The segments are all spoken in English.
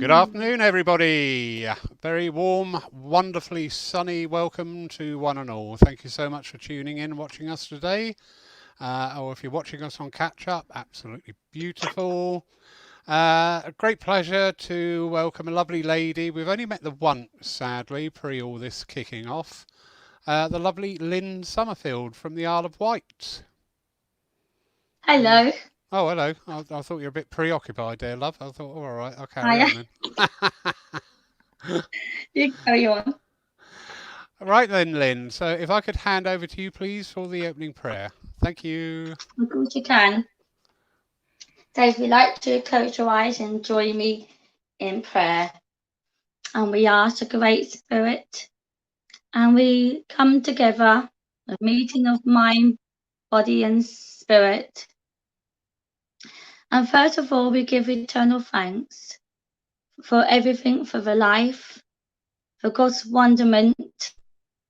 Good afternoon, everybody. Very warm, wonderfully sunny welcome to one and all. Thank you so much for tuning in and watching us today. Or if you're watching us on catch up, absolutely beautiful. A great pleasure to welcome a lovely lady. We've only met the once, sadly, pre all this kicking off. The lovely Lynne Summerfield from the Isle of Wight. Hello. Oh, hello. I thought you were a bit preoccupied there, love. I thought, all right, I'll carry Hiya. on then. You carry on. Right then, Lynn. So if I could hand over to you, please, for the opening prayer. Thank you. Of course you can. So if you'd like to close your eyes and join me in prayer. And we ask the Great Spirit. And we come together, a meeting of mind, body and spirit. And first of all, we give eternal thanks for everything, for the life, for God's wonderment,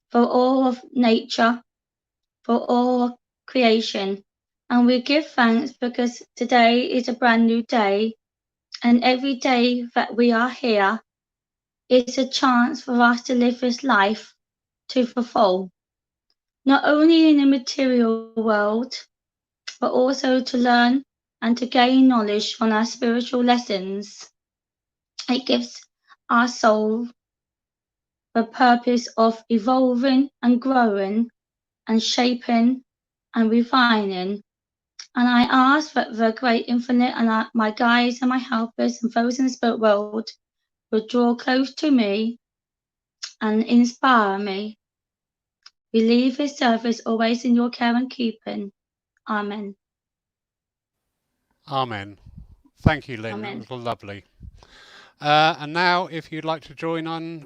for all of nature, for all creation. And we give thanks because today is a brand new day, and every day that we are here is a chance for us to live this life to the full, not only in the material world, but also to learn and to gain knowledge on our spiritual lessons. It gives our soul the purpose of evolving and growing and shaping and refining. And I ask that the great infinite and my guides and my helpers and those in the spirit world will draw close to me and inspire me. We leave this service always in your care and keeping. Amen. Amen. Thank you, Lynn. That Amen. was lovely. And now, if you'd like to join on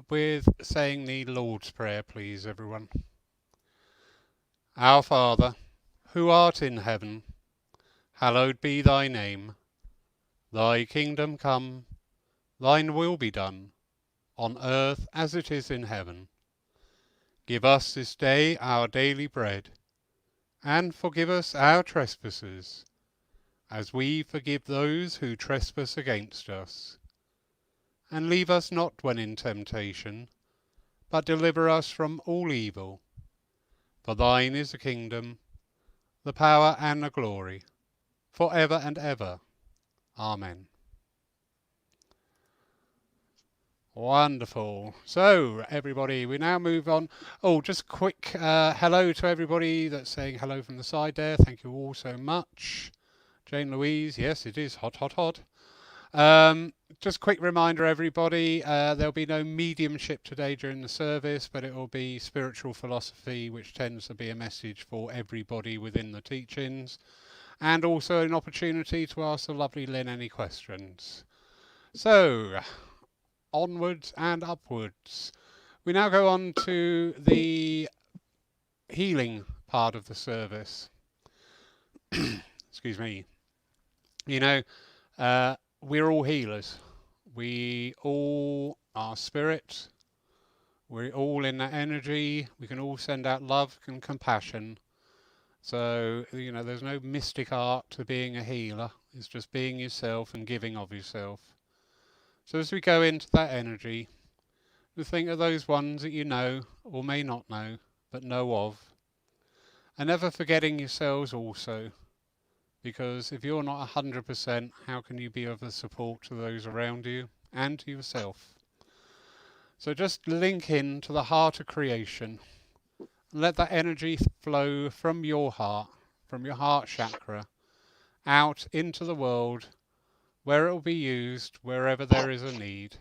with saying the Lord's Prayer, please, everyone. Our Father, who art in heaven, hallowed be thy name. Thy kingdom come, thine will be done, on earth as it is in heaven. Give us this day our daily bread, and forgive us our trespasses, as we forgive those who trespass against us. And leave us not when in temptation, but deliver us from all evil. For thine is the kingdom, the power, and the glory, for ever and ever. Amen. Wonderful. So, everybody, we now move on. Oh, just a quick hello to everybody that's saying hello from the side there. Thank you all so much. Jane Louise, yes, it is hot, hot, hot. Just a quick reminder, everybody, there'll be no mediumship today during the service, but it will be spiritual philosophy, which tends to be a message for everybody within the teachings, and also an opportunity to ask the lovely Lynn any questions. So, onwards and upwards. We now go on to the healing part of the service. Excuse me. You know, we're all healers. We all are spirit. We're all in that energy. We can all send out love and compassion. So, you know, there's no mystic art to being a healer. It's just being yourself and giving of yourself. So as we go into that energy, we think of those ones that you know or may not know, but know of. And never forgetting yourselves also. Because if you're not 100%, how can you be of a support to those around you and to yourself? So just link in to the heart of creation. Let that energy flow from your heart chakra, out into the world, where it will be used wherever there is a need.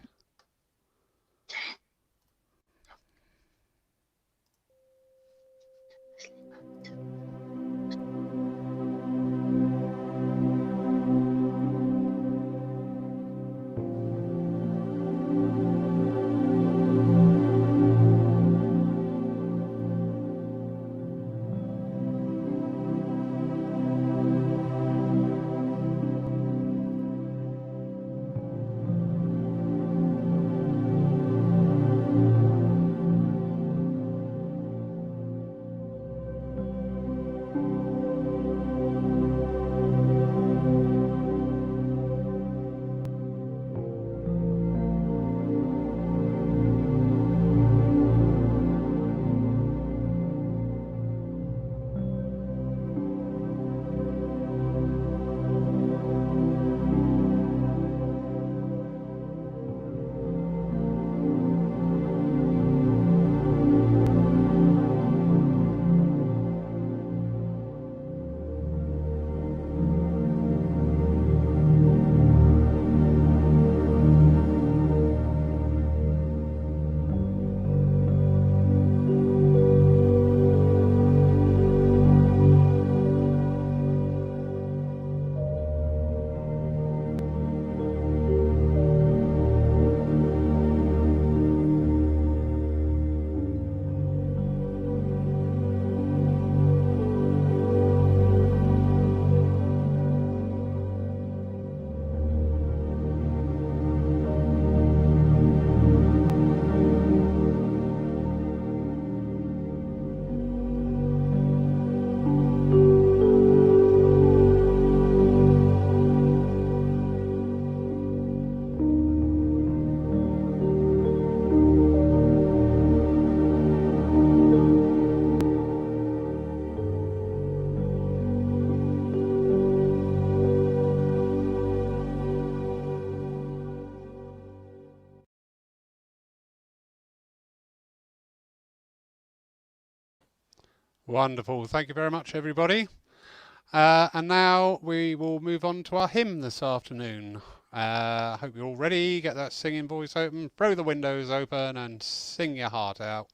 Wonderful. Thank you very much, everybody. And now we will move on to our hymn this afternoon. I hope you're all ready. Get that singing voice open, throw the windows open, and sing your heart out.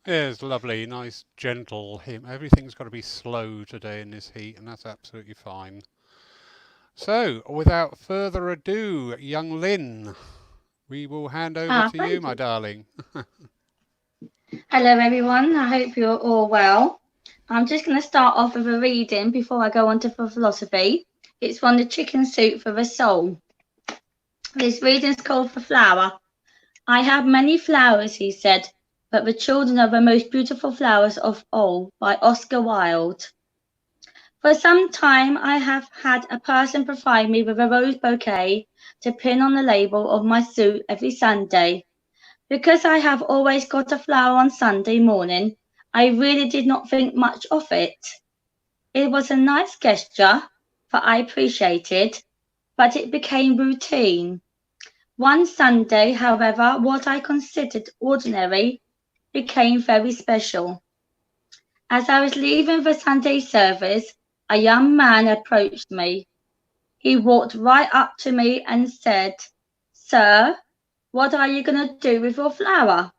It's lovely, nice, gentle hymn. Everything's got to be slow today in this heat, and that's absolutely fine. So, without further ado, young Lynne, we will hand over to you, my darling. Hello, everyone. I hope you're all well. I'm just going to start off with a reading before I go on to philosophy. It's from the Chicken Soup for the Soul. This reading is called The Flower. I have many flowers, he said, but the children are the most beautiful flowers of all, by Oscar Wilde. For some time I have had a person provide me with a rose bouquet to pin on the label of my suit every Sunday. Because I have always got a flower on Sunday morning, I really did not think much of it. It was a nice gesture, for I appreciated, but it became routine. One Sunday, however, what I considered ordinary became very special. As I was leaving the Sunday service, a young man approached me. He walked right up to me and said, "Sir, what are you going to do with your flower?"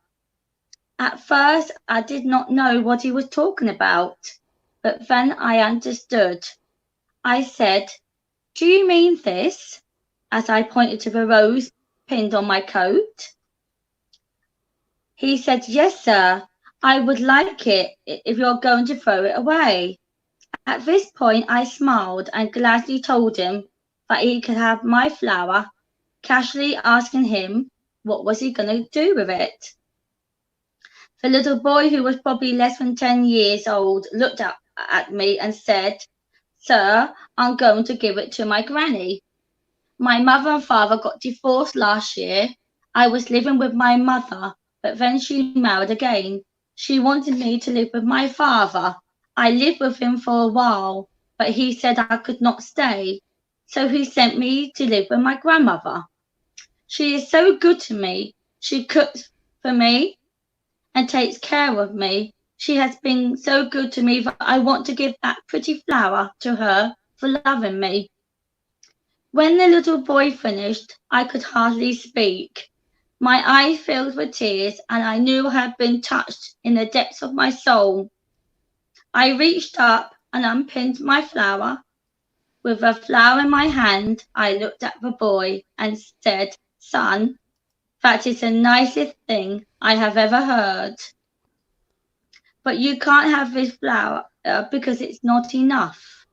At first, I did not know what he was talking about, but then I understood. I said, "Do you mean this?" as I pointed to the rose pinned on my coat. He said, "Yes, sir. I would like it if you're going to throw it away." At this point, I smiled and gladly told him that he could have my flower, casually asking him what was he going to do with it. The little boy, who was probably less than 10 years old, looked up at me and said, Sir, I'm going to give it to my granny. My mother and father got divorced last year. I was living with my mother, but then she married again. She wanted me to live with my father. I lived with him for a while, but he said I could not stay. So he sent me to live with my grandmother. She is so good to me. She cooks for me and takes care of me. She has been so good to me that I want to give that pretty flower to her for loving me. When the little boy finished, I could hardly speak. My eyes filled with tears, and I knew I had been touched in the depths of my soul. I reached up and unpinned my flower. With a flower in my hand, I looked at the boy and said, Son, that is the nicest thing I have ever heard. But you can't have this flower because it's not enough.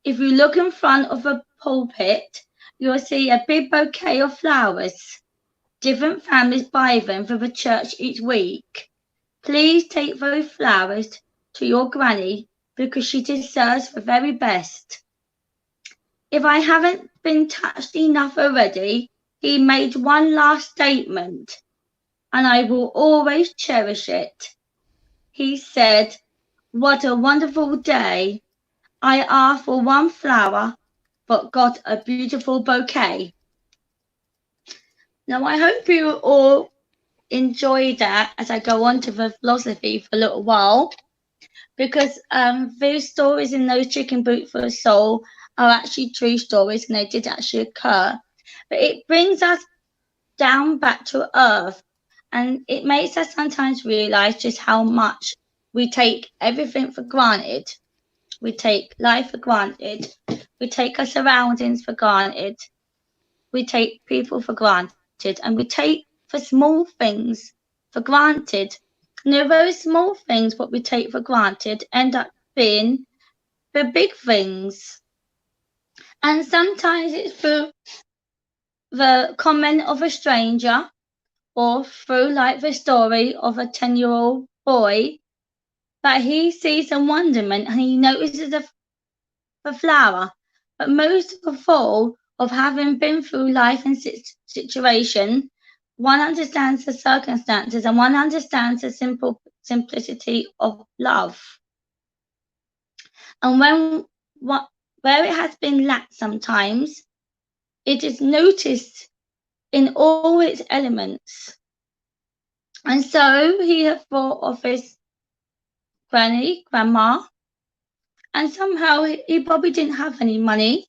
If you look in front of the pulpit, you'll see a big bouquet of flowers. Different families buy them for the church each week. Please take those flowers to your granny because she deserves the very best. If I haven't been touched enough already, he made one last statement, and I will always cherish it. He said, What a wonderful day. I asked for one flower, but got a beautiful bouquet. Now, I hope you all enjoy that as I go on to the philosophy for a little while, because those stories in those chicken boots for a soul are actually true stories and they did actually occur. But it brings us down back to earth, and it makes us sometimes realize just how much we take everything for granted. We take life for granted. We take our surroundings for granted. We take people for granted, and we take the small things for granted. And the very small things what we take for granted end up being the big things. And sometimes it's through the comment of a stranger, or through like the story of a 10-year-old boy, that he sees a wonderment and he notices a flower. But most of all, of having been through life and situation, one understands the circumstances and one understands the simplicity of love. And where it has been lacked sometimes, it is noticed in all its elements. And so he had thought of his grandma, and somehow he probably didn't have any money,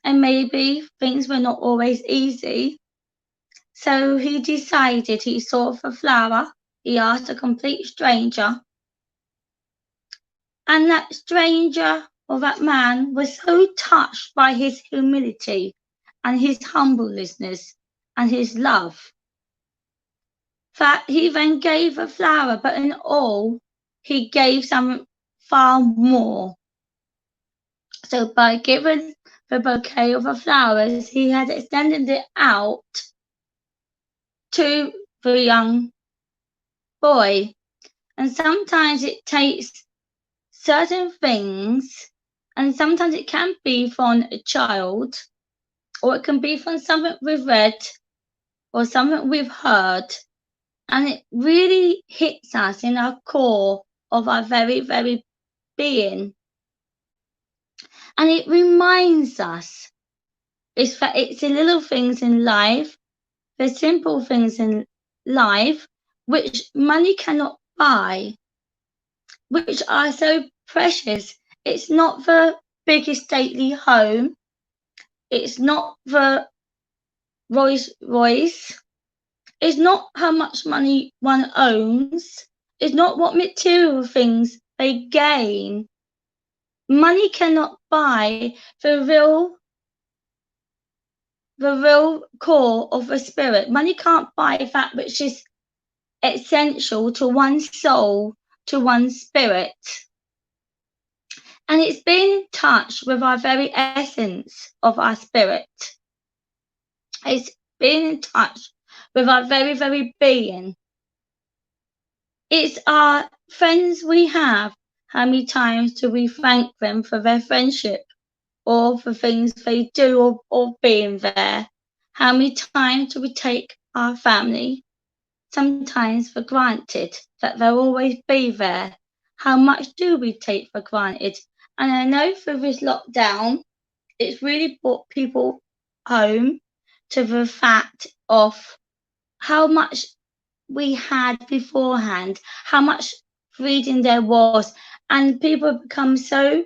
and maybe things were not always easy. So he decided he saw the flower, he asked a complete stranger, and that stranger or that man was so touched by his humility and his humbleness and his love that he then gave a flower, but in all, he gave something far more. So by giving the bouquet of the flowers, he had extended it out to the young boy. And sometimes it takes certain things, and sometimes it can be from a child, or it can be from something we've read or something we've heard, and it really hits us in our core of our very, very being. And it reminds us it's the little things in life, the simple things in life, which money cannot buy, which are so precious. It's not the biggest stately home. It's not the Rolls Royce. It's not how much money one owns. It's not what material things they gain. Money cannot buy the real core of the spirit. Money can't buy that which is essential to one's soul, to one's spirit. And it's being in touch with our very essence of our spirit. It's being in touch with our very, very being. It's our friends we have How many times do we thank them for their friendship or for things they do or being there? How many times do we take our family sometimes for granted that they'll always be there? How much do we take for granted? And I know through this lockdown, it's really brought people home to the fact of how much we had beforehand, how much freedom there was, and people have become so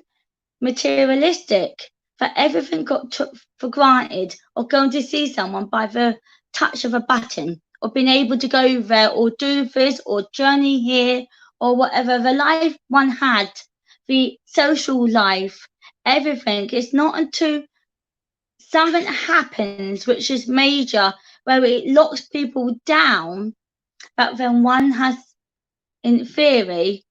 materialistic that everything got took for granted, or going to see someone by the touch of a button, or being able to go there, or do this, or journey here, or whatever. The life one had, the social life, everything. It's not until something happens which is major, where it locks people down, that then one has, in theory,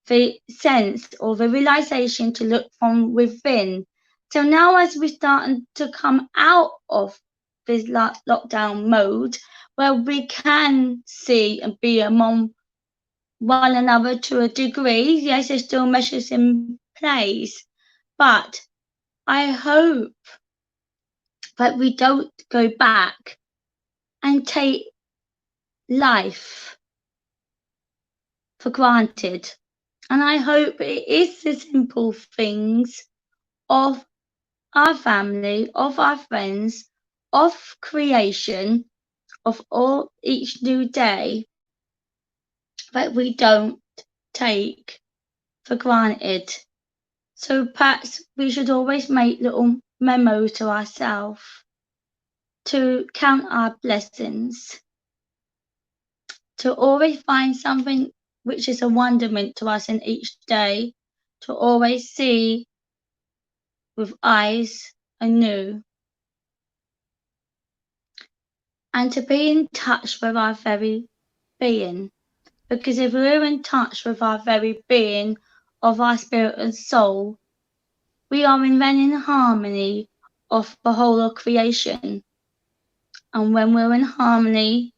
the sense or the realization to look from within. So now, as we're starting to come out of this lockdown mode, where we can see and be among one another to a degree, yes, there's still measures in place, but I hope that we don't go back and take life for granted. And I hope it is the simple things of our family, of our friends, of creation, of all each new day that we don't take for granted. So perhaps we should always make little memos to ourselves to count our blessings, to always find something which is a wonderment to us in each day, to always see with eyes anew, and to be in touch with our very being. Because if we're in touch with our very being of our spirit and soul, we are then in harmony of the whole of creation. And when we're in harmony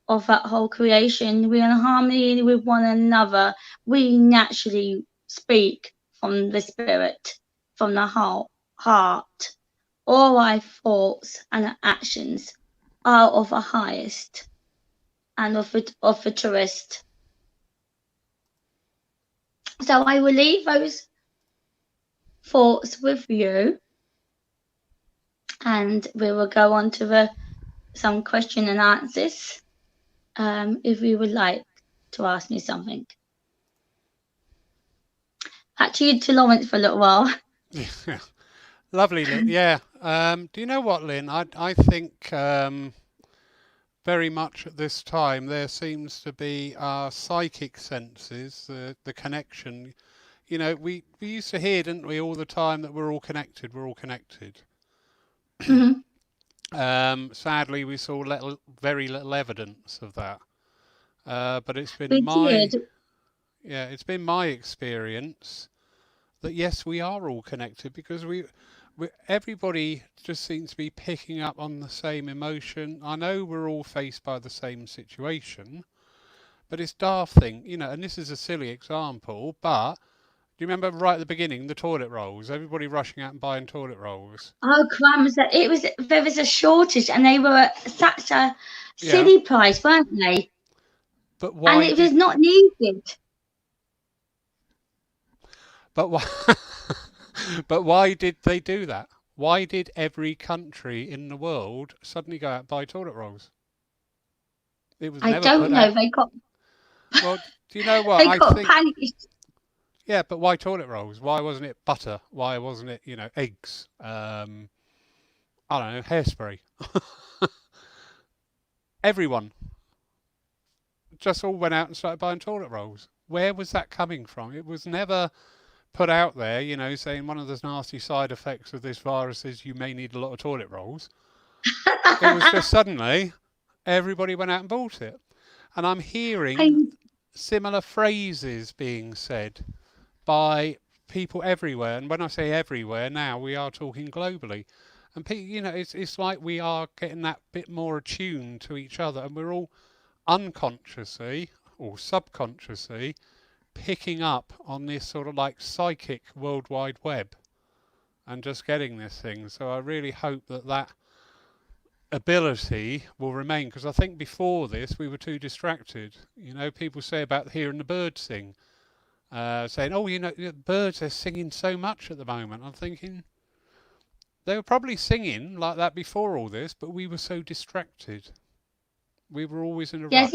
of that whole creation, we're in harmony with one another. We naturally speak from the spirit, from the heart. All our thoughts and actions are of the highest and of the truest. So I will leave those thoughts with you, and we will go on to some question and answers. If you would like to ask me something. Back to Lawrence for a little while. Yeah. Lovely, Lynn. Yeah. Do you know what, Lynn? I think very much at this time there seems to be our psychic senses, the connection. You know, we used to hear, didn't we, all the time that we're all connected. We're all connected. Mhm. Sadly, we saw very little evidence of that. But it's been We my did. yeah, it's been my experience that yes, we are all connected because everybody just seems to be picking up on the same emotion. I know we're all faced by the same situation, but it's daft thing, you know. And this is a silly example, but do you remember right at the beginning the toilet rolls? Everybody rushing out and buying toilet rolls. Oh crumbs! There was a shortage, and they were such a Yeah, silly price, weren't they? but And why it was did? not needed. But why? But why did they do that? Why did every country in the world suddenly go out and buy toilet rolls? It was I never put don't know. out. Well, do you know what? They I got think, panicked. yeah, but why toilet rolls? Why wasn't it butter? Why wasn't it, eggs? I don't know, hairspray. Everyone just all went out and started buying toilet rolls. Where was that coming from? It was never put out there, saying one of the nasty side effects of this virus is you may need a lot of toilet rolls. It was just suddenly everybody went out and bought it. And I'm I, hearing similar phrases being said by people everywhere. And when I say everywhere, now we are talking globally. And it's like we are getting that bit more attuned to each other, and we're all unconsciously or subconsciously picking up on this sort of like psychic World Wide Web and just getting this thing. So I really hope that that ability will remain, because I think before this we were too distracted. You know, people say about hearing the birds sing, saying, "Oh, you know, the birds are singing so much at the moment." I'm thinking they were probably singing like that before all this, but we were so distracted. We were always in a Yes, rush.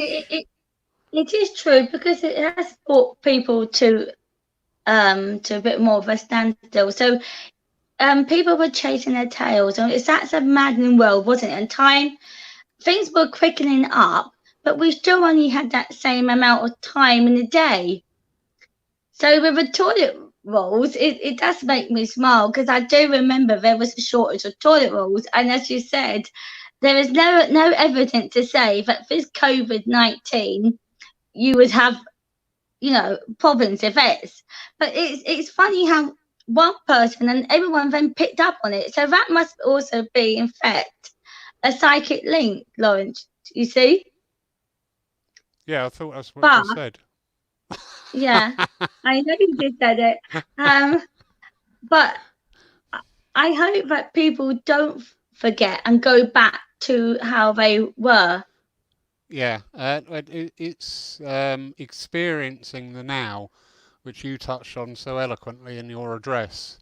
it is true because it has brought people to a bit more of a standstill. So people were chasing their tails, and that's a maddening world, wasn't it? And time, things were quickening up, but we still only had that same amount of time in the day. So with the toilet rolls, it does make me smile because I do remember there was a shortage of toilet rolls, and as you said, there is no evidence to say that this COVID-19 you would have, problems if it's. But it's funny how one person and everyone then picked up on it. So that must also be, in fact, a psychic link, Lawrence. You see? Yeah, I thought that's what I But just said. yeah, I know you just said it. Um, but I hope that people don't forget and go back to how they were. Yeah, it's experiencing the now, which you touched on so eloquently in your address.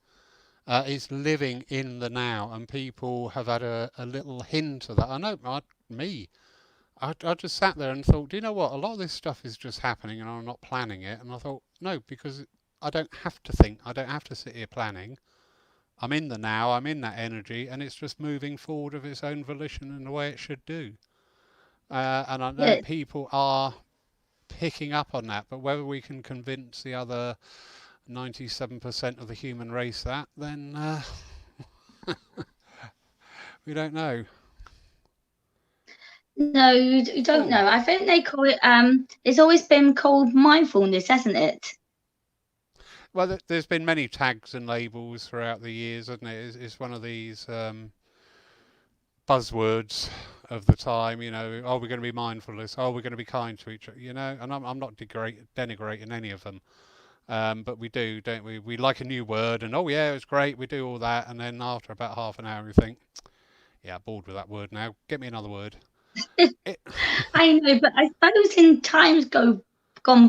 It's living in the now, and people have had a little hint of that. I know me. I just sat there and thought, do you know what? A lot of this stuff is just happening, and I'm not planning it. And I thought, no, because I don't have to think. I don't have to sit here planning. I'm in the now. I'm in that energy, and it's just moving forward of its own volition in the way it should do. And I know Yeah. people are picking up on that, but whether we can convince the other 97% of the human race that, then we don't know. No, you don't Oh, know. I think they call it. It's always been called mindfulness, hasn't it? well, there's been many tags and labels throughout the years, hasn't it? It's one of these buzzwords of the time. You know, oh, we're going to be mindfulness. Oh, we're going to be kind to each other. You know, and I'm not denigrating any of them. But we do, don't we? We like a new word, and oh yeah, it's great. We do all that, and then after about half an hour, we think, yeah, bored with that word now. Get me another word. It, I know, but I suppose in times gone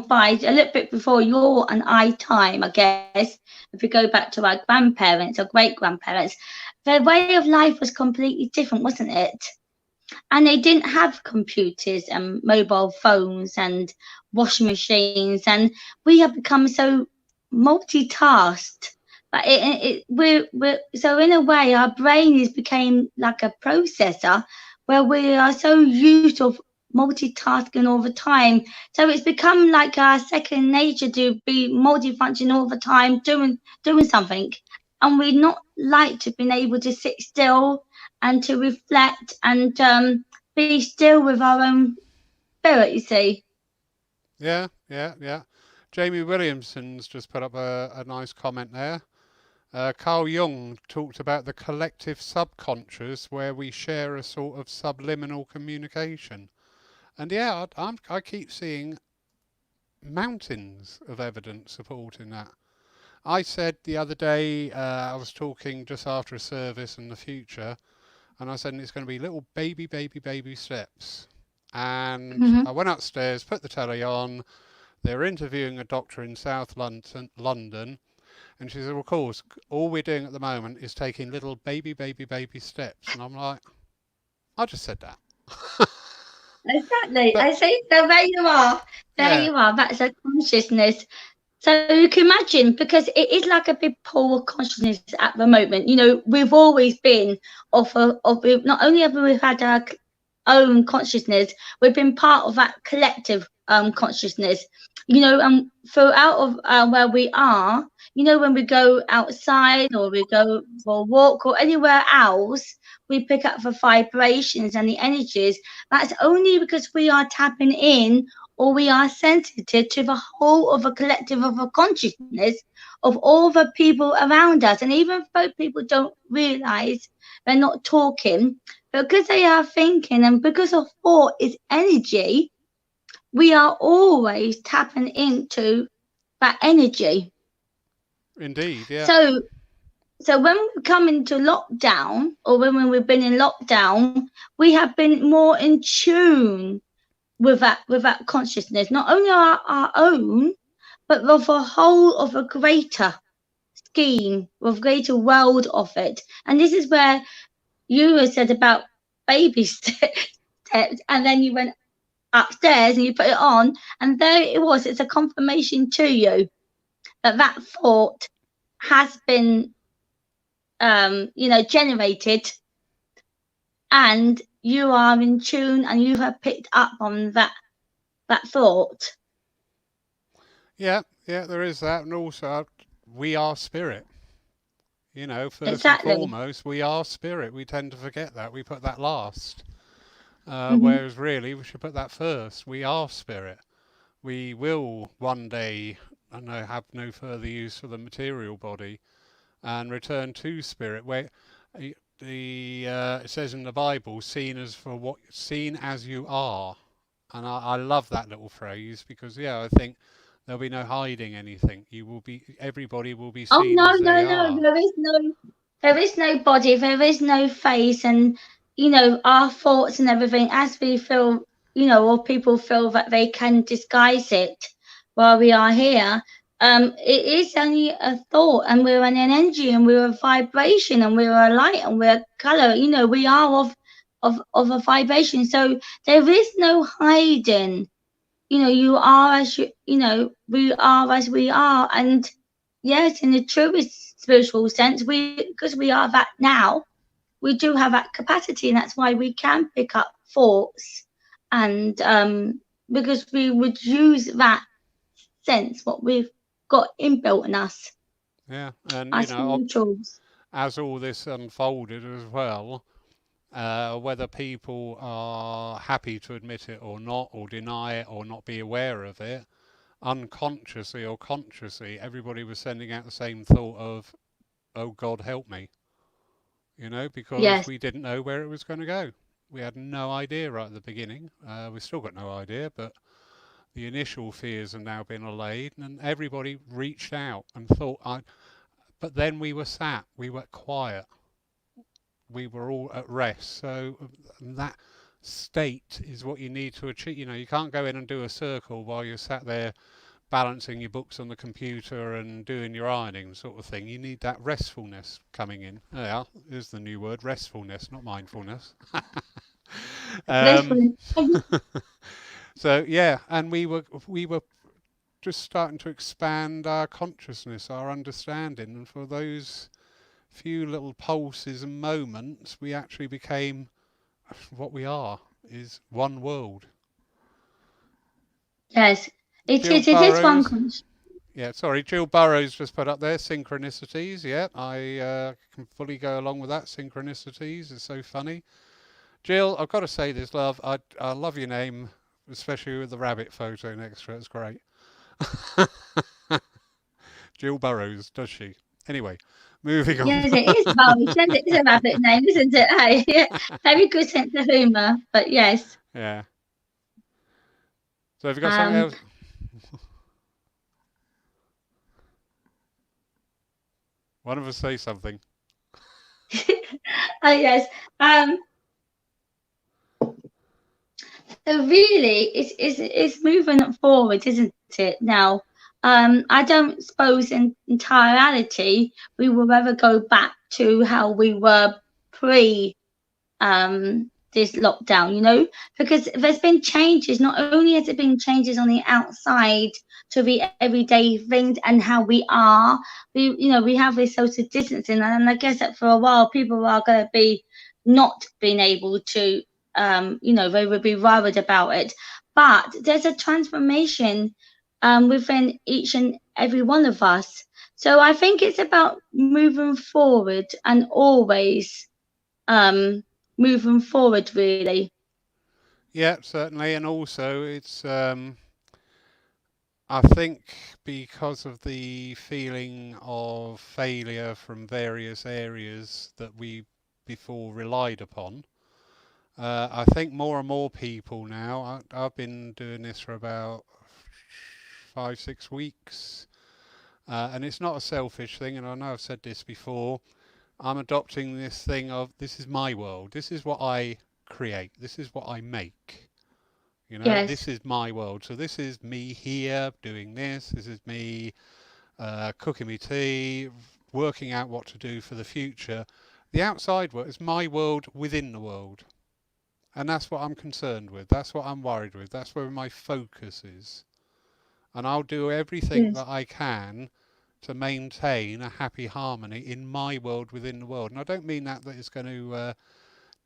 by, a little bit before your and I time, I guess, if we go back to our grandparents or great grandparents, their way of life was completely different, wasn't it? And they didn't have computers and mobile phones and washing machines, and we have become so multitasked. But we're so in a way our brain is became like a processor where we are so used of multitasking all the time. So it's become like our second nature to be multifunction all the time, doing something, and we're not like to being able to sit still and to reflect and be still with our own spirit, you see. yeah, yeah, yeah. Jamie Williamson's just put up a nice comment there. Carl Jung talked about the collective subconscious where we share a sort of subliminal communication. And yeah, I keep seeing mountains of evidence supporting that. I said the other day, I was talking just after a service in the future, and I said it's going to be little baby steps. And Mm-hmm. I went upstairs, put the telly on. They were interviewing a doctor in South London, and she said, well, "Of course, all we're doing at the moment is taking little baby steps." And I'm like, I just said that. Exactly. But I see. So there you are. There yeah, you are. That's a consciousness. So you can imagine, because it is like a big pool of consciousness at the moment. We've always been not only have we had our own consciousness, we've been part of that collective consciousness. And throughout of where we are, when we go outside or we go for a walk or anywhere else, we pick up the vibrations and the energies. That's only because we are tapping in, or we are sensitive to the whole of a collective of a consciousness of all the people around us. And even though people don't realize they're not talking, because they are thinking, and because of thought is energy, we are always tapping into. that energy. Indeed, yeah. So when we come into lockdown, or when we've been in lockdown, we have been more in tune with that consciousness, not only our own, but of a whole of a greater scheme, of greater world of it. And this is where you had said about baby steps, and then you went upstairs and you put it on, and there it was. It's a confirmation to you that that thought has been, generated, and you are in tune, and you have picked up on that thought. Yeah, yeah, there is that. And also, we are spirit. You know, first and Exactly. foremost, we are spirit. We tend to forget that. We put that last. Hmm. Whereas really, we should put that first. We are spirit. We will one day, I know, have no further use for the material body and return to spirit. Where it says in the Bible, seen as you are, and I love that little phrase because yeah, I think there'll be no hiding anything. Everybody will be Oh seen no, as they no, no! are. There is no body, there is no face, and our thoughts and everything. As we feel, or people feel that they can disguise it while we are here. It is only a thought, and we're an energy, and we're a vibration, and we're a light, and we're a color. We are of a vibration. So there is no hiding. You are as we are as we are. And yes, in the truest spiritual sense, because we are that now, we do have that capacity, and that's why we can pick up thoughts, and because we would use that sense, what we've got inbuilt in us, Yeah, and our spirituals. as all this unfolded as well, whether people are happy to admit it or not, or deny it, or not be aware of it, unconsciously or consciously, everybody was sending out the same thought of, "Oh God, help me," because Yes, we didn't know where it was going to go. We had no idea right at the beginning. We've still got no idea, but the initial fears have now been allayed, and everybody reached out and thought, but then we were sat, we were quiet, we were all at rest. So that state is what you need to achieve. You can't go in and do a circle while you're sat there balancing your books on the computer and doing your ironing sort of thing. You need that restfulness coming in. Yeah, is the new word, restfulness, not mindfulness. this um, one. so yeah, and we were just starting to expand our consciousness, our understanding, and for those few little pulses and moments, we actually became what we are, is one world. Yes, it Jill is. It is one Burrows, conscious. yeah, sorry, Jill Burrows just put up there synchronicities. Yeah, I can fully go along with that. Synchronicities is so funny. Jill, I've got to say this, love. I love your name, especially with the rabbit photo next to it. It's great. Jill Burrows, does she? Anyway, moving on. Yes, it is. Well, it says it is a rabbit name, isn't it? Hey, yeah. Very good sense of humour. But yes, Yeah. So have you got something um, else? One of us say something. oh yes. So really, it's moving forward, isn't it? Now, I don't suppose in entirety we will ever go back to how we were pre this lockdown, because there's been changes. Not only has it been changes on the outside to the everyday things and how we are, we have this social distancing, and I guess that for a while people are going to be not being able to, they would be worried about it. But there's a transformation within each and every one of us. So I think it's about moving forward, and always um, moving forward, really. Yeah, certainly, and also it's I think because of the feeling of failure from various areas that we before relied upon. I think more and more people now. I've been doing this for about 5, 6 weeks. And it's not a selfish thing. And I know I've said this before. I'm adopting this thing of this is my world. This is what I create. This is what I make. You know, Yes. this is my world. So this is me here doing this. This is me cooking me tea, working out what to do for the future. The outside world is my world within the world. And that's what I'm concerned with. That's what I'm worried with. That's where my focus is. And I'll do everything Yes. that I can to maintain a happy harmony in my world within the world. And I don't mean that it's going to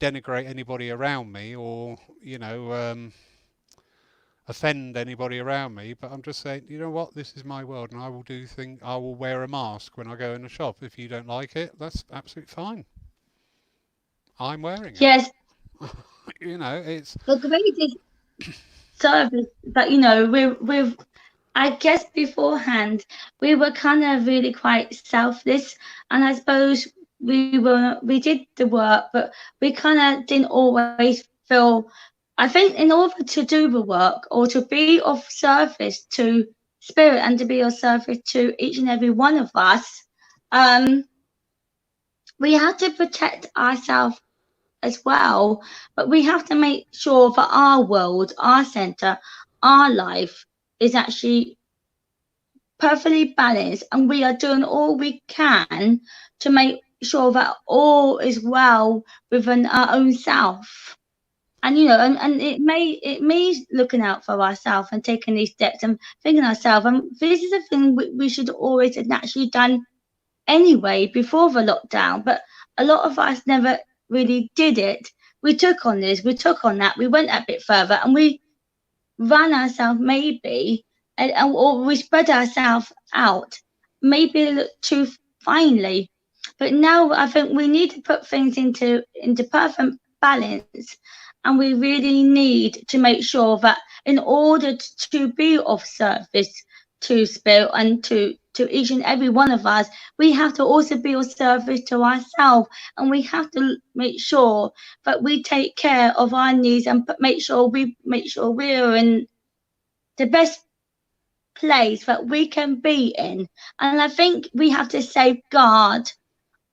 denigrate anybody around me or, offend anybody around me, but I'm just saying, you know what, this is my world and I will do things, I will wear a mask when I go in the shop. If you don't like it, that's absolutely fine. I'm wearing it. Yes. It's The greatest service, but we've I guess beforehand we were kind of really quite selfless, and I suppose we did the work, but we kind of didn't always feel. I think in order to do the work or to be of service to spirit and to be of service to each and every one of us, um, we have to protect ourselves as well, but we have to make sure that our world, our center, our life is actually perfectly balanced, and we are doing all we can to make sure that all is well within our own self. And and it means looking out for ourselves and taking these steps and thinking ourselves. And this is a thing we should always have naturally done anyway before the lockdown, but a lot of us never really did it. We took on this, we took on that, we went a bit further, and we ran ourselves maybe, or we spread ourselves out maybe a little too finely. But now I think we need to put things into perfect balance, and we really need to make sure that in order to be of service to spirit and to each and every one of us, we have to also be of service to ourselves, and we have to make sure that we take care of our needs and make sure we're in the best place that we can be in. And I think we have to safeguard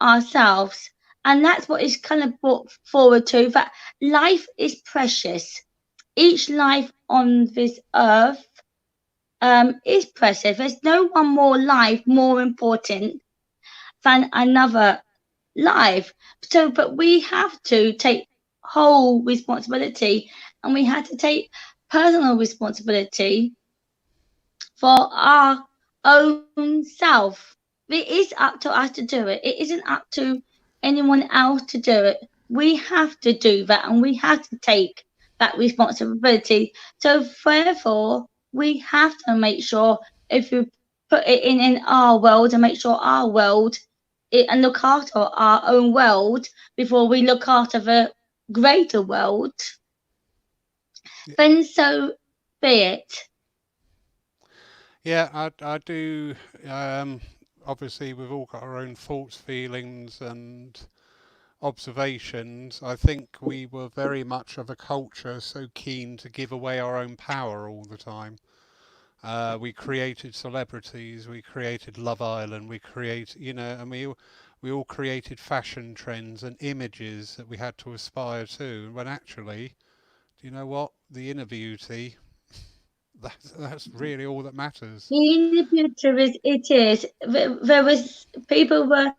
ourselves. And that's what is kind of brought forward to that life is precious. Each life on this earth is precious. There's no one more life more important than another life. So, but we have to take whole responsibility, and we have to take personal responsibility for our own self. It is up to us to do it. It isn't up to anyone else to do it. We have to do that, and we have to take that responsibility. So therefore, we have to make sure, if we put it in our world, and make sure our world and look after our own world before we look after the greater world, then so be it. yeah, I do. Um, Obviously, we've all got our own thoughts, feelings, and observations. I think we were very much of a culture so keen to give away our own power all the time. We created celebrities, we created Love Island, we create, and we all created fashion trends and images that we had to aspire to. When actually, do you know what? The inner beauty, that's really all that matters. In the future, it is. There was people were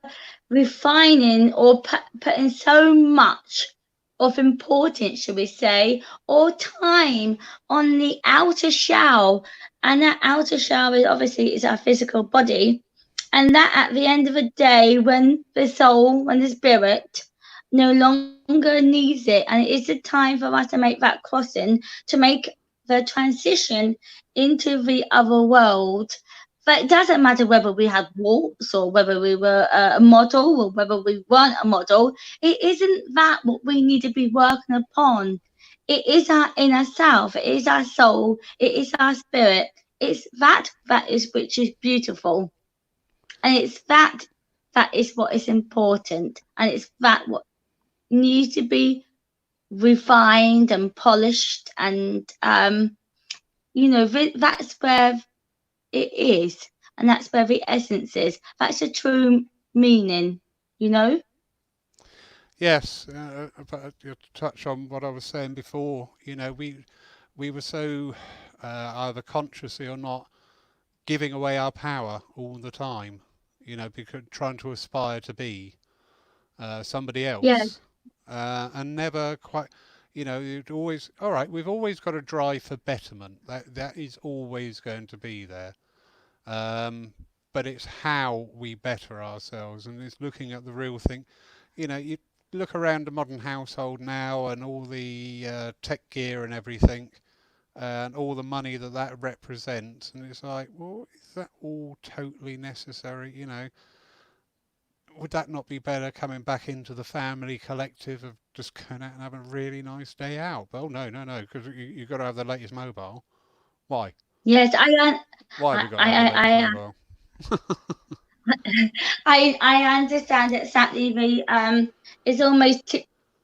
refining or putting so much of importance, shall we say, or time on the outer shell, and that outer shell is obviously is our physical body, and that at the end of the day, when the soul, when the spirit no longer needs it, and it is the time for us to make that crossing, to make the transition into the other world. But it doesn't matter whether we had warts or whether we were a model or whether we weren't a model. It isn't that what we need to be working upon. It is our inner self. It is our soul. It is our spirit. It's that is which is beautiful, and it's that is what is important, and it's that what needs to be refined and polished, and that's where it is. and that's where the essence is. That's a true meaning, you know? Yes, but to touch on what I was saying before, we were so either consciously or not giving away our power all the time, because trying to aspire to be somebody Yeah, else, and never quite, you'd always, all right, we've always got a drive for betterment. That is always going to be there. Um, but it's how we better ourselves, and it's looking at the real thing. You look around a modern household now, and all the tech gear and everything, and all the money that represents, and it's like, well, is that all totally necessary? Would that not be better coming back into the family collective of just going out and having a really nice day out? But oh no, no, no, because you've got to have the latest mobile. Why? yes, Why have I, we got to have the I, latest I, mobile? I understand exactly the it's almost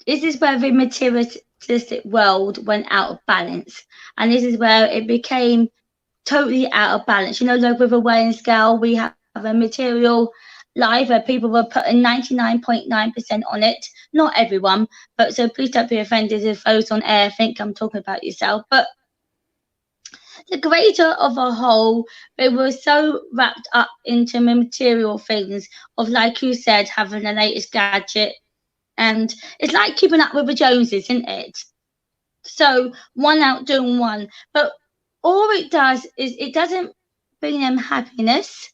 this is where the materialistic world went out of balance, and this is where it became totally out of balance. Like with a weighing scale, we have a material life where people were putting 99.9% on it. Not everyone, but so please don't be offended if those on air think I'm talking about yourself. But the creator of a whole, they were so wrapped up into material things of, like you said, having the latest gadget. And it's like keeping up with the Joneses, isn't it? So one outdoing one. But all it does is it doesn't bring them happiness.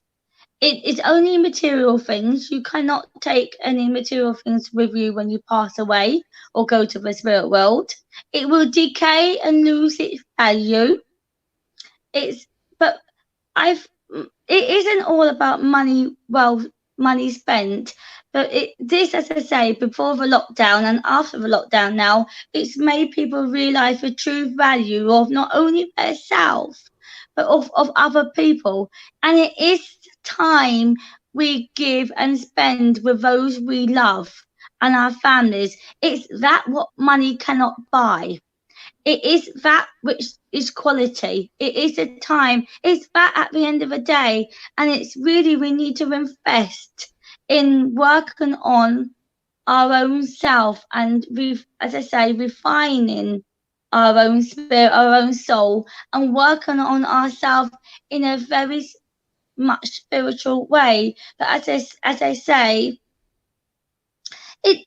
It is only material things. You cannot take any material things with you when you pass away or go to the spirit world. It will decay and lose its value. It's but I've it isn't all about money, well, money spent, but this, as I say, before the lockdown and after the lockdown now, it's made people realise the true value of not only themselves, but of other people. And it is time we give and spend with those we love and our families. It's that what money cannot buy. It is that which is quality. It is the time. It's that at the end of the day. And it's really, we need to invest in working on our own self and, as I say, refining our own spirit, our own soul, and working on ourselves in a very much spiritual way. But as I say, it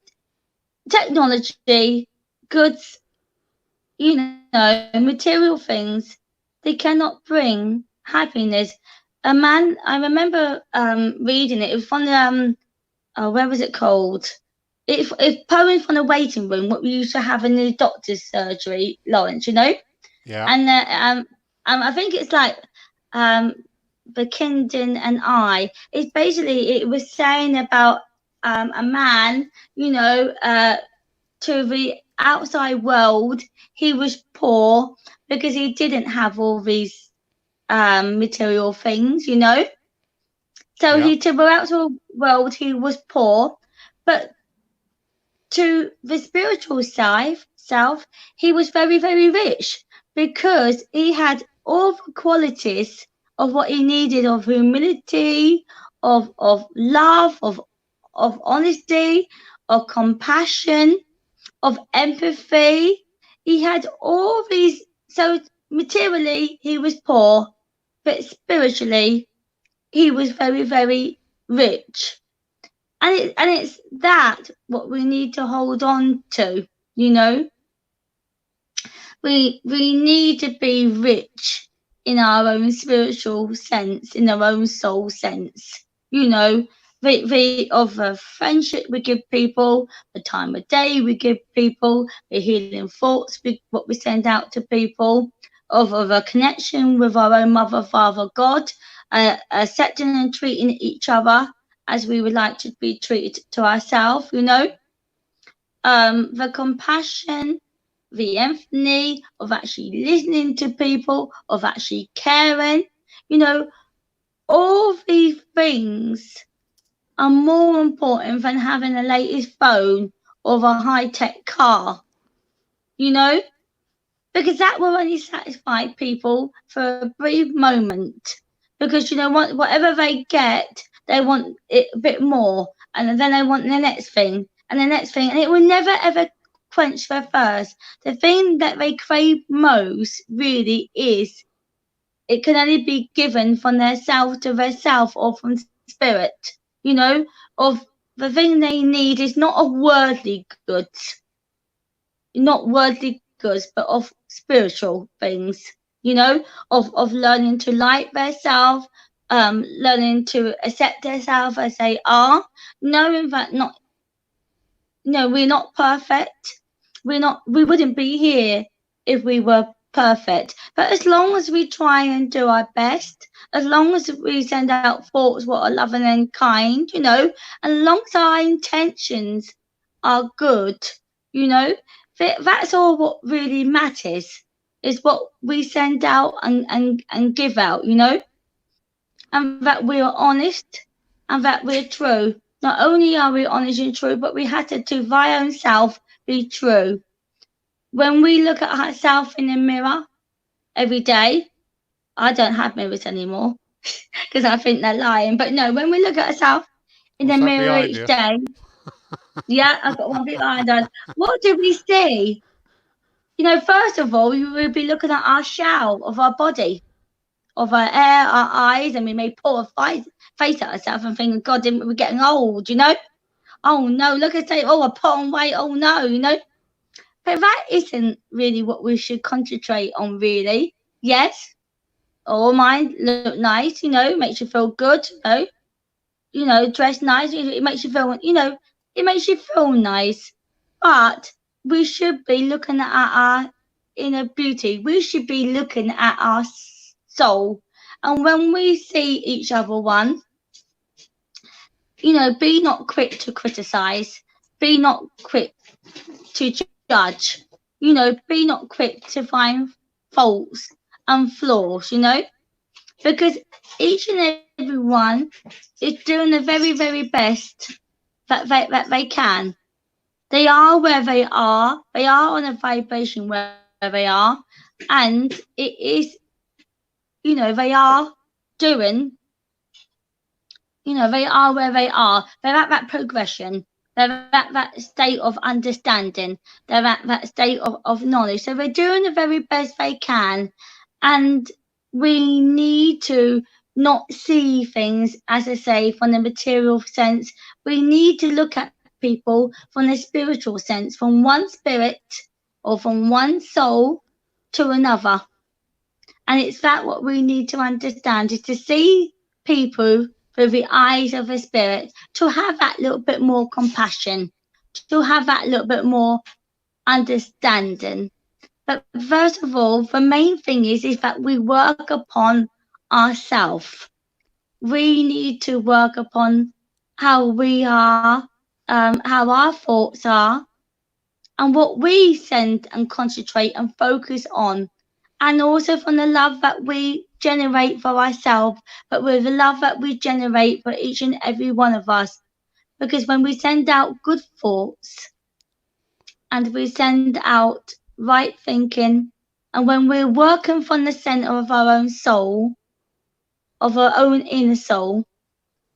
technology, goods, material things, they cannot bring happiness. A man, I remember reading it. It was from where was it called? It's poems from the waiting room, what we used to have in the doctor's surgery, Lawrence. Yeah, And I think it's like um, Bekindin and I. It's basically it was saying about a man, to the outside world, he was poor because he didn't have all these material things. So yeah, he to the outside world he was poor, but to the spiritual side self, he was very, very rich because he had all the qualities of what he needed of humility, of love, of honesty, of compassion, of empathy. He had all these. So materially, he was poor, but spiritually, he was very, very rich. And it's that what we need to hold on to. You know, we need to be rich in our own spiritual sense, in our own soul sense. You know, the of the friendship we give people, the time of day we give people, the healing thoughts what we send out to people, of a connection with our own mother, father, God, accepting and treating each other as we would like to be treated to ourselves. The compassion, the empathy of actually listening to people, of actually caring. You know, all these things are more important than having the latest phone or a high tech car, you know, because that will only satisfy people for a brief moment. because you know what, whatever they get, they want it a bit more, and then they want the next thing and the next thing, and it will never ever quench their thirst. The thing that they crave most really is, it can only be given from their self to their self or from spirit, you know, of the thing they need is not of worldly goods, not worldly goods, but of spiritual things, you know, of learning to like themselves, learning to accept themselves as they are, knowing that not, no, we're not perfect. We wouldn't be here if we were perfect. But as long as we try and do our best, as long as we send out thoughts what are loving and kind, you know, and as long as our intentions are good, you know, that's all what really matters, is what we send out and give out, you know, and that we are honest and that we're true. Not only are we honest and true, but we have to thy own self be true. When we look at ourselves in the mirror every day, I don't have mirrors anymore because I think they're lying. But no, when we look at ourselves in the What's that mirror behind each you? day, yeah, I've got one behind us. What do we see? You know, first of all, we will be looking at our shell of our body, of our hair, our eyes, and we may pull a face at ourselves and think, God, we're getting old, you know? Oh no, look at say, oh, I put on weight, oh no, you know? But that isn't really what we should concentrate on, really. Yes, all mine look nice, you know, makes you feel good, you know, dress nice, it makes you feel, you know, it makes you feel nice. But we should be looking at our inner beauty. We should be looking at our soul. And when we see each other one, you know, be not quick to criticize, be not quick to judge, you know, be not quick to find faults and flaws, you know, because each and every one is doing the very, very best that they can. They are where they are on a vibration where they are, and it is, you know, they are doing, you know, they are where they are. They're at that progression. They're at that state of understanding. They're at that state of knowledge. So they're doing the very best they can. And we need to not see things, as I say, from the material sense. We need to look at people from the spiritual sense, from one spirit or from one soul to another. And it's that what we need to understand, is to see people through the eyes of the spirit, to have that little bit more compassion, to have that little bit more understanding. But first of all, the main thing is that we work upon ourselves. We need to work upon how we are, how our thoughts are, and what we send and concentrate and focus on, and also from the love that we generate for ourselves, but with the love that we generate for each and every one of us. Because when we send out good thoughts and we send out right thinking, and when we're working from the center of our own soul, of our own inner soul,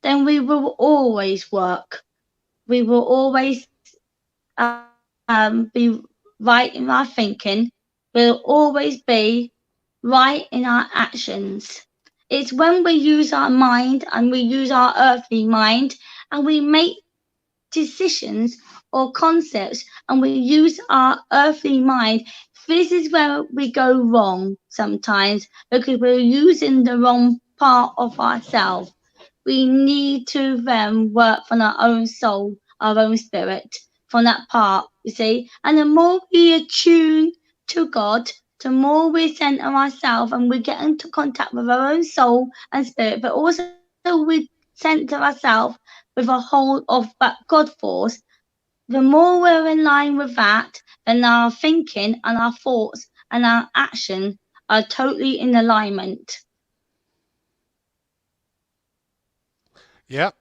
then we will always work. We will always be right in our thinking. We'll always be right in our actions. It's when we use our mind and we use our earthly mind and we make decisions or concepts and we use our earthly mind. This is where we go wrong sometimes, because we're using the wrong part of ourselves. We need to then work from our own soul, our own spirit, from that part, you see. And the more we attune to God, the more we center ourselves and we get into contact with our own soul and spirit, but also we center ourselves with a whole of that God force, the more we're in line with that, then our thinking and our thoughts and our action are totally in alignment. Yep.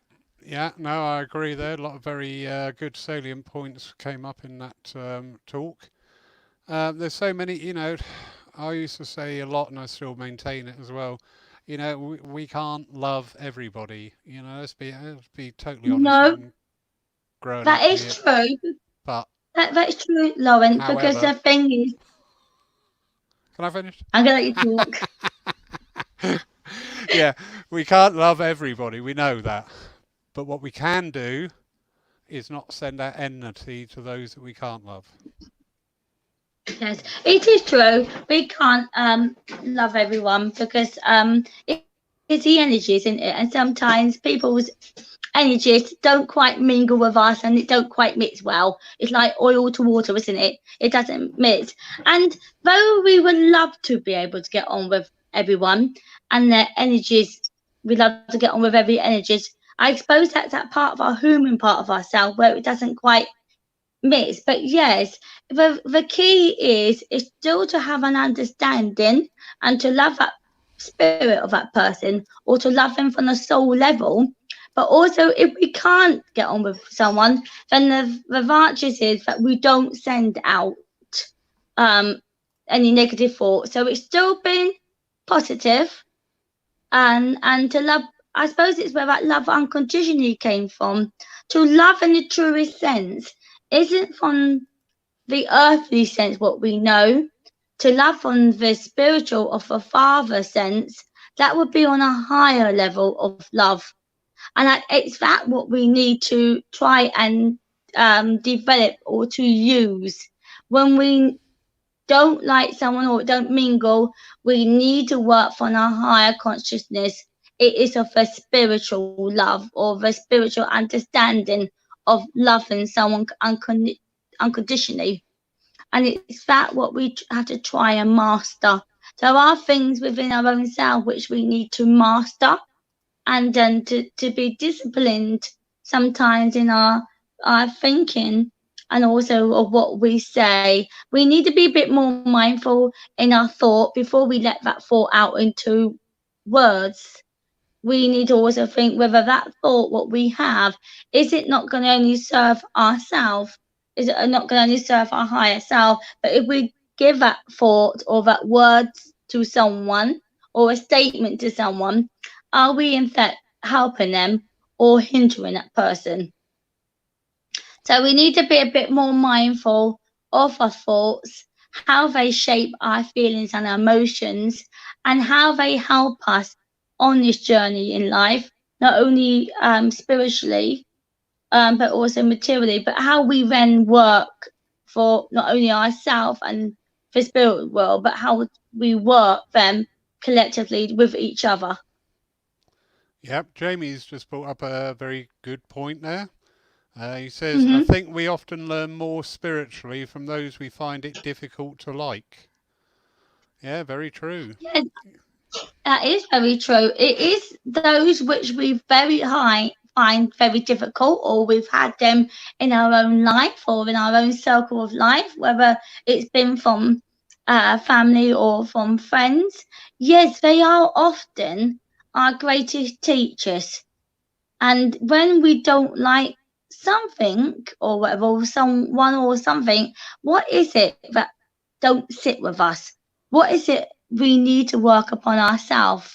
Yeah, no, I agree there. A lot of very good salient points came up in that talk. There's so many, I used to say a lot and I still maintain it as well. we can't love everybody. Let's be totally honest No, and grown that up is here. true. But That's true, Lauren, because however, the thing is, can I finish? I'm going to let you talk. Yeah, we can't love everybody. We know that. But what we can do is not send out enmity to those that we can't love. Yes, it is true. We can't love everyone because it's the energies in it, and sometimes people's energies don't quite mingle with us and it don't quite mix well. It's like oil to water, isn't it? It doesn't mix. And though we would love to be able to get on with everyone and their energies, we love to get on with every energies. I suppose that's that part of our human part of ourselves where it doesn't quite mix. But yes, the key is still to have an understanding and to love that spirit of that person or to love them from the soul level. But also, if we can't get on with someone, then the advantage is that we don't send out um, any negative thoughts. So it's still been positive and to love. I suppose it's where that love unconditionally came from. To love in the truest sense isn't from the earthly sense, what we know, to love from the spiritual of a father sense, that would be on a higher level of love. And it's that what we need to try and develop or to use when we don't like someone or don't mingle. We need to work on our higher consciousness. It is of a spiritual love or the spiritual understanding of loving someone unconditionally, and it's that what we have to try and master. There are things within our own self which we need to master, and then to be disciplined sometimes in our thinking and also of what we say. We need to be a bit more mindful in our thought before we let that thought out into words. We need to also think whether that thought what we have, is it not going to only serve ourselves, is it not going to only serve our higher self, but if we give that thought or that words to someone or a statement to someone, are we in fact helping them or hindering that person? So we need to be a bit more mindful of our thoughts, how they shape our feelings and our emotions, and how they help us on this journey in life, not only spiritually, but also materially, but how we then work for not only ourselves and the spirit world, but how we work then collectively with each other. Yep, Jamie's just brought up a very good point there. He says, I Hmm. think we often learn more spiritually from those we find it difficult to like. Yeah, very true. Yeah, that is very true. It is those which we very high find very difficult, or we've had them in our own life or in our own circle of life, whether it's been from family or from friends. Yes, they are often our greatest teachers. And when we don't like something or whatever, or someone or something, what is it that don't sit with us? What is it we need to work upon ourselves?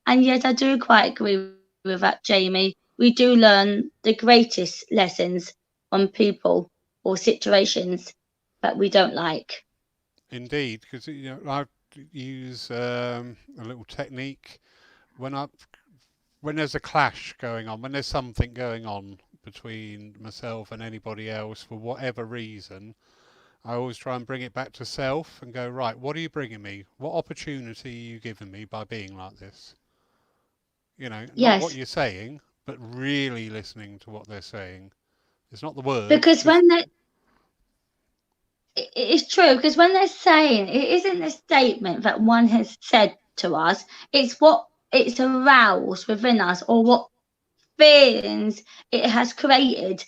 And yet, I do quite agree with that, Jamie. We do learn the greatest lessons from people or situations that we don't like. Indeed, because I use a little technique when I when there's a clash going on, when there's something going on between myself and anybody else for whatever reason, I always try and bring it back to self and go, right, what are you bringing me? What opportunity are you giving me by being like this? Not what Yes, you're saying, but really listening to what they're saying. It's not the words, because because when they, it's true, because when they're saying it isn't a statement that one has said to us, it's what it's aroused within us or what feelings it has created.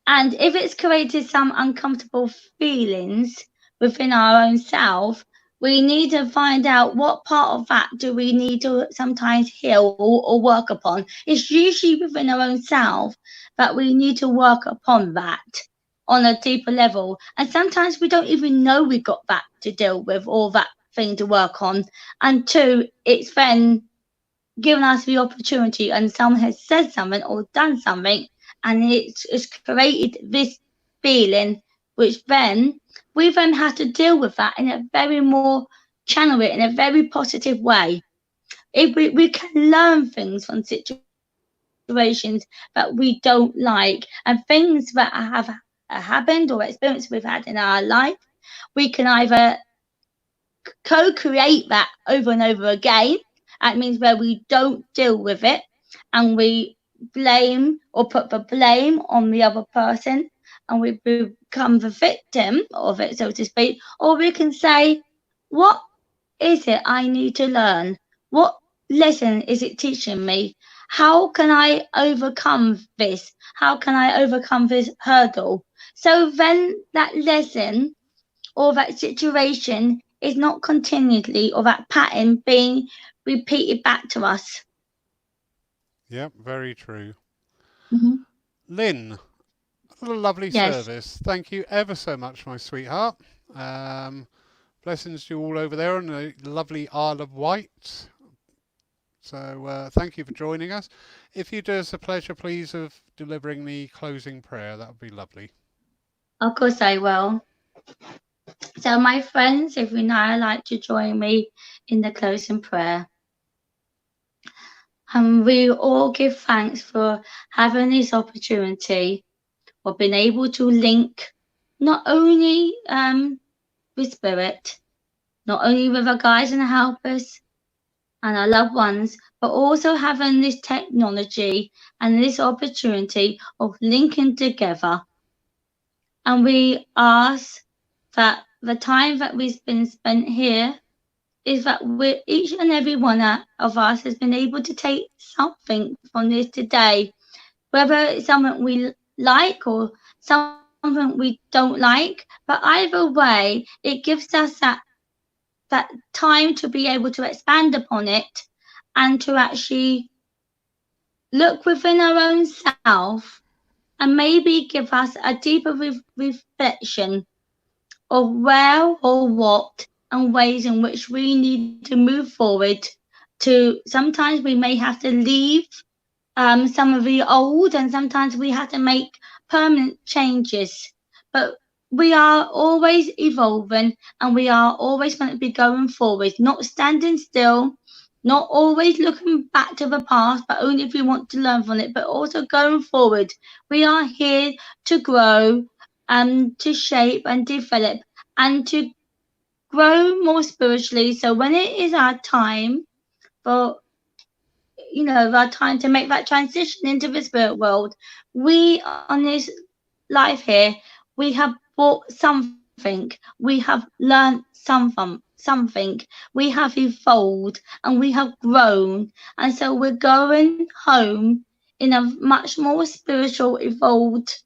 And if it's created some uncomfortable feelings within our own self, we need to find out what part of that do we need to sometimes heal or work upon. It's usually within our own self that we need to work upon that on a deeper level. And sometimes we don't even know we got that to deal with or that thing to work on. And two, it's then given us the opportunity and someone has said something or done something and it's created this feeling, which then we then have to deal with that in a very more channel it in a very positive way. If we can learn things from situations that we don't like and things that have happened or experience we've had in our life, we can either co-create that over and over again. That means where we don't deal with it and we blame or put the blame on the other person and we become the victim of it, so to speak. Or we can say, what is it I need to learn? What lesson is it teaching me? How can I overcome this? How can I overcome this hurdle? So then that lesson or that situation is not continually or that pattern being repeated back to us. Yep, very true. Hmm. Lynn, what a lovely Yes, service. Thank you ever so much, my sweetheart. Um, blessings to you all over there on the lovely Isle of Wight. So thank you for joining us. If you do us a pleasure, please, of delivering the closing prayer, that would be lovely. of course I will. So, my friends, if you now like to join me in the closing prayer, and we all give thanks for having this opportunity of being able to link not only with spirit, not only with our guides and helpers and our loved ones, but also having this technology and this opportunity of linking together. And we ask that the time that we've been spent here is that each and every one of us has been able to take something from this today, whether it's something we like or something we don't like. But either way, it gives us that time to be able to expand upon it and to actually look within our own self and maybe give us a deeper reflection of where or what and ways in which we need to move forward to sometimes we may have to leave some of the old and sometimes we have to make permanent changes. But we are always evolving and we are always going to be going forward, not standing still, not always looking back to the past, but only if we want to learn from it, but also going forward. We are here to grow and to shape and develop and to grow more spiritually. So when it is our time for our time to make that transition into the spirit world. We on this life here, we have bought something, we have learned something, we have evolved and we have grown, and so we're going home in a much more spiritual, evolved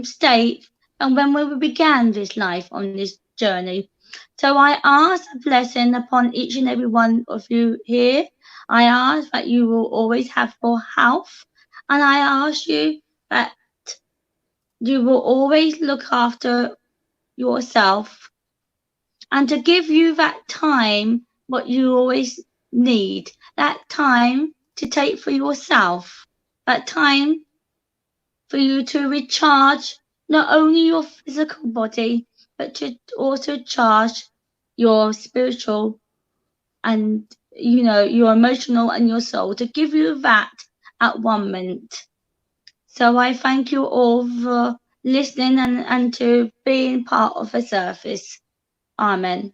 state than when we began this life on this journey. So I ask a blessing upon each and every one of you here. I ask that you will always have your health, and I ask you that you will always look after yourself and to give you that time what you always need, that time to take for yourself, that time for you to recharge not only your physical body, but to also charge your spiritual and your emotional and your soul to give you that at one moment. So I thank you all for listening and to being part of the service. Amen.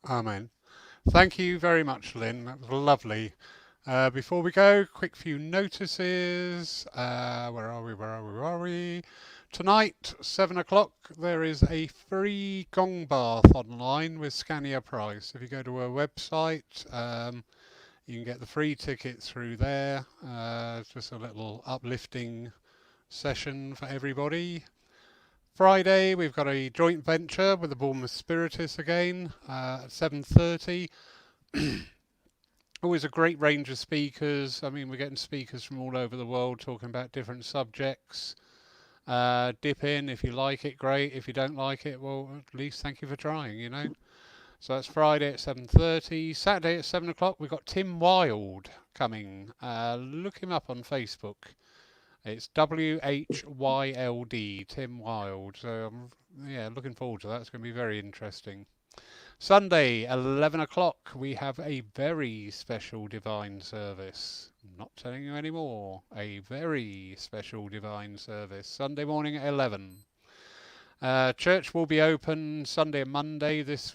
Amen. Thank you very much, Lynn. That was lovely. Before we go, quick few notices. Where are we? Where are we? Where are we? Tonight, 7 o'clock, there is a free gong bath online with Scania Price. If you go to our website, you can get the free ticket through there. It's just a little uplifting session for everybody. Friday, we've got a joint venture with the Bournemouth Spiritists again at 7:30. Always a great range of speakers. I mean, we're getting speakers from all over the world talking about different subjects. Dip in if you like it, great. If you don't like it, well, at least thank you for trying. So that's Friday at 7:30. Saturday at 7 o'clock, we've got Tim Wild coming. Look him up on Facebook. It's WHYLD, Tim Wild. So yeah, looking forward to that. It's going to be very interesting. Sunday, 11 o'clock, we have a very special divine service. I'm not telling you any more. A very special divine service. Sunday morning at 11. Church will be open Sunday and Monday this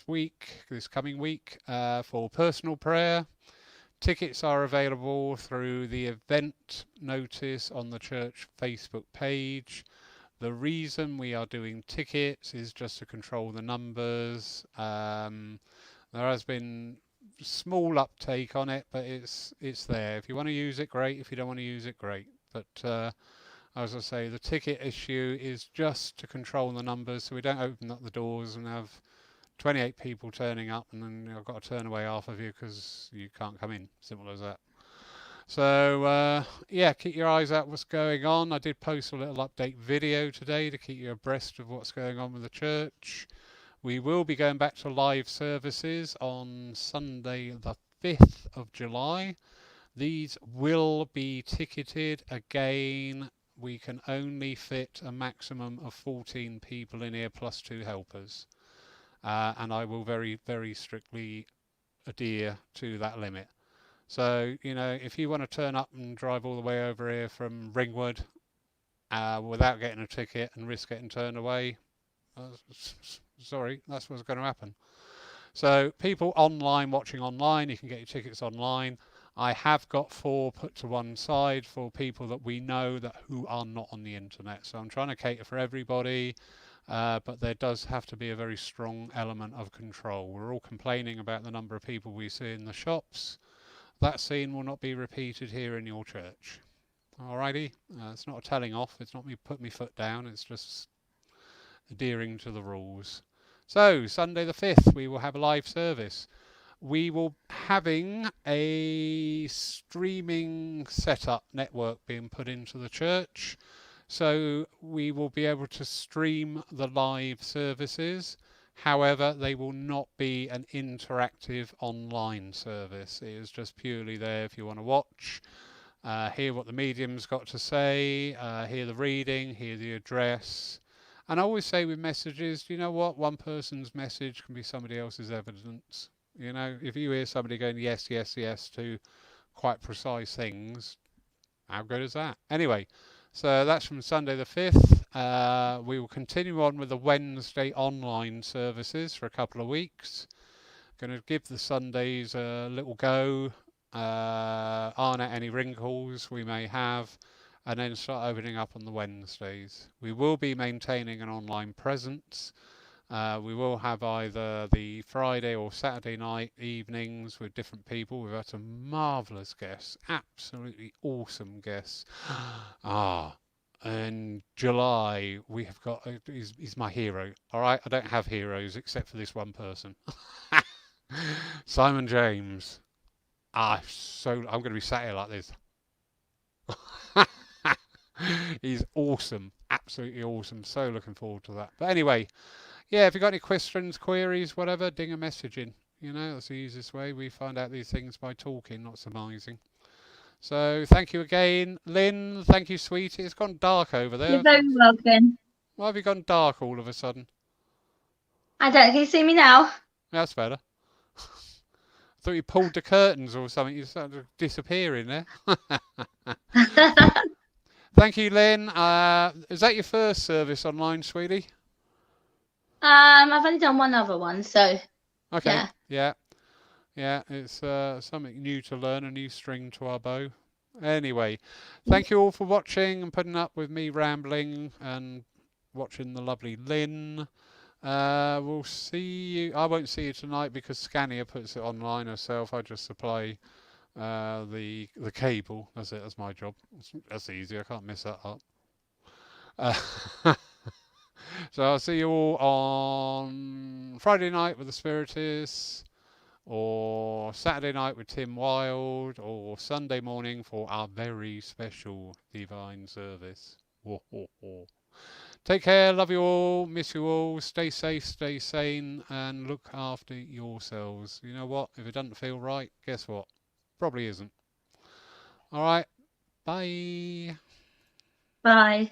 coming week, for personal prayer. Tickets are available through the event notice on the church Facebook page. The reason we are doing tickets is just to control the numbers. There has been small uptake on it, but it's there. If you want to use it, great. If you don't want to use it, great. But as I say, the ticket issue is just to control the numbers, so we don't open up the doors and have 28 people turning up, and then I've got to turn away half of you because you can't come in. Simple as that. So yeah, keep your eyes out what's going on. I did post a little update video today to keep you abreast of what's going on with the church. We will be going back to live services on Sunday the 5th of July. These will be ticketed again. We can only fit a maximum of 14 people in here plus 2 helpers. And I will very, very strictly adhere to that limit. So, if you want to turn up and drive all the way over here from Ringwood without getting a ticket and risk getting turned away, sorry, that's what's going to happen. So, people online, watching online, you can get your tickets online. I have got 4 put to one side for people that we know who are not on the internet. So I'm trying to cater for everybody, but there does have to be a very strong element of control. We're all complaining about the number of people we see in the shops. That scene will not be repeated here in your church. Alrighty, it's not a telling off. It's not me putting my foot down. It's just adhering to the rules. So Sunday the 5th, we will have a live service. We will having a streaming setup network being put into the church, so we will be able to stream the live services. However, they will not be an interactive online service. It is just purely there if you want to watch, hear what the medium's got to say, hear the reading, hear the address. And I always say with messages, you know what? One person's message can be somebody else's evidence. If you hear somebody going yes, yes, yes to quite precise things, how good is that? Anyway, so that's from Sunday the 5th. We will continue on with the Wednesday online services for a couple of weeks. Going to give the Sundays a little go, iron out any wrinkles we may have, and then start opening up on the Wednesdays. We will be maintaining an online presence. We will have either the Friday or Saturday night evenings with different people. We've had some marvellous guests, absolutely awesome guests. In July we have got, he's my hero. All right, I don't have heroes except for this one person. Simon James. I'm going to be sat here like this. He's awesome, absolutely awesome. So looking forward to that. But anyway, yeah, if you've got any questions, queries, whatever, ding a message in. That's the easiest way. We find out these things by talking, not surmising. So thank you again. Lynne, thank you, sweetie. It's gone dark over there. You're very welcome. Why have you gone dark all of a sudden? I don't. Can you see me now? That's better. I thought you pulled the curtains or something. You started disappearing there. Thank you, Lynne. Is that your first service online, sweetie? I've only done one other one, so okay. Yeah. It's something new to learn, a new string to our bow. Anyway, thank you all for watching and putting up with me rambling and watching the lovely Lynne. We'll see you. I won't see you tonight because Scania puts it online herself. I just supply the cable. That's it. That's my job. That's easy. I can't mess that up. So I'll see you all on Friday night with the Spiritists, or Saturday night with Tim Wild, or Sunday morning for our very special divine service. Take care, love you all, miss you all, stay safe, stay sane, and look after yourselves. You know what? If it doesn't feel right, guess what? Probably isn't. All right, bye. Bye.